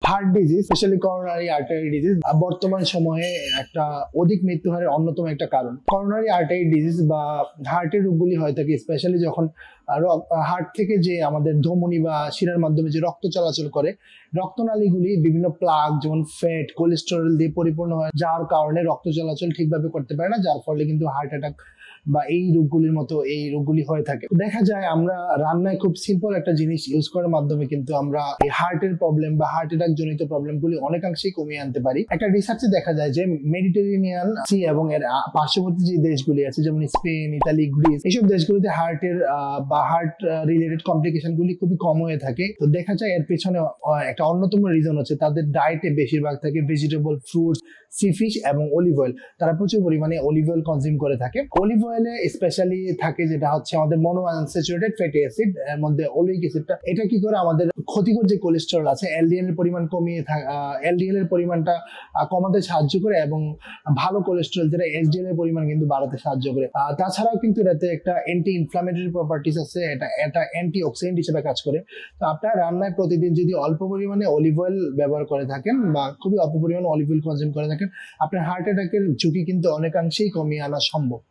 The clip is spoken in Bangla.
Heart disease, specially coronary artery disease বর্তমান সময়ে একটা অধিক মৃত্যু হারের অন্যতম একটা কারণ। করোনারি আর্টারি ডিজিজ বা হার্টের রোগগুলি হয়ে থাকে স্পেশালি যখন হার্ট থেকে যে আমাদের ধমনী বা শিরার মাধ্যমে যে রক্ত চলাচল করে, রক্তনালীগুলি বিভিন্ন প্লাগ যেমন ফ্যাট, কোলেস্টেরল দিয়ে পরিপূর্ণ হয়ে যাওয়ার কারণে রক্ত চলাচল ঠিকভাবে করতে পারে না, যার ফলে কিন্তু হার্ট অ্যাটাক বা এই রোগগুলির মতো এই রোগগুলি হয়ে থাকে। দেখা যায় আমরা রান্নায় খুব সিম্পল একটা জিনিস ইউজ করার মাধ্যমে কিন্তু আমরা এই হার্টের প্রবলেম বা হার্ট অ্যাটাক জনিত প্রবলেমগুলি অনেকাংশেই কমিয়ে আনতে পারি। একটা রিসার্চে দেখা যায় যে মেডিটেরেনিয়ান সি এবং এর পার্শ্ববর্তী যে দেশগুলি আছে যেমন স্পেন, ইতালি, গ্রিস, এইসব দেশগুলিতে হার্টের বা হার্ট রিলেটেড কমপ্লিকেশন গুলি খুবই কম হয়ে থাকে। তো দেখা যায় এর পেছনে একটা অন্যতম রিজন হচ্ছে তাদের ডায়েটে বেশিরভাগ থাকে ভেজিটেবল, ফ্রুটস, সি ফিশ এবং অলিভ অয়েল। তারা প্রচুর পরিমাণে অলিভ অয়েল কনজিউম করে থাকে। অলিভ অয়েলে স্পেশালি থাকে যেটা হচ্ছে আমাদের মনো আনস্যাচুরেটেড ফ্যাটি অ্যাসিড, এর মধ্যে অলিক অ্যাসিডটা। এটা কি করে আমাদের ক্ষতিকর যে কোলেস্টেরল আছে এলডিএল এর পরিমাণ কমিয়ে এলডিএল এর পরিমাণটা কমাতে সাহায্য করে এবং ভালো কোলেস্টেরল যেটা এসডিএল এর পরিমাণ কিন্তু বাড়াতে সাহায্য করে। তাছাড়াও কিন্তু এটাতে একটা অ্যান্টি ইনফ্লামেটরি প্রপার্টিস আছে, এটা অ্যান্টি অক্সিডেন্ট হিসেবে কাজ করে। তো আপনার রান্নায় প্রতিদিন যদি অল্প পরিমাণে অলিভ অয়েল ব্যবহার করে থাকেন বা খুবই অল্প পরিমাণে অলিভ অয়েল কনজিউম করে থাকেন, আপনার হার্ট অ্যাটাকের ঝুঁকি কিন্তু অনেকাংশেই কমিয়ে আনা সম্ভব।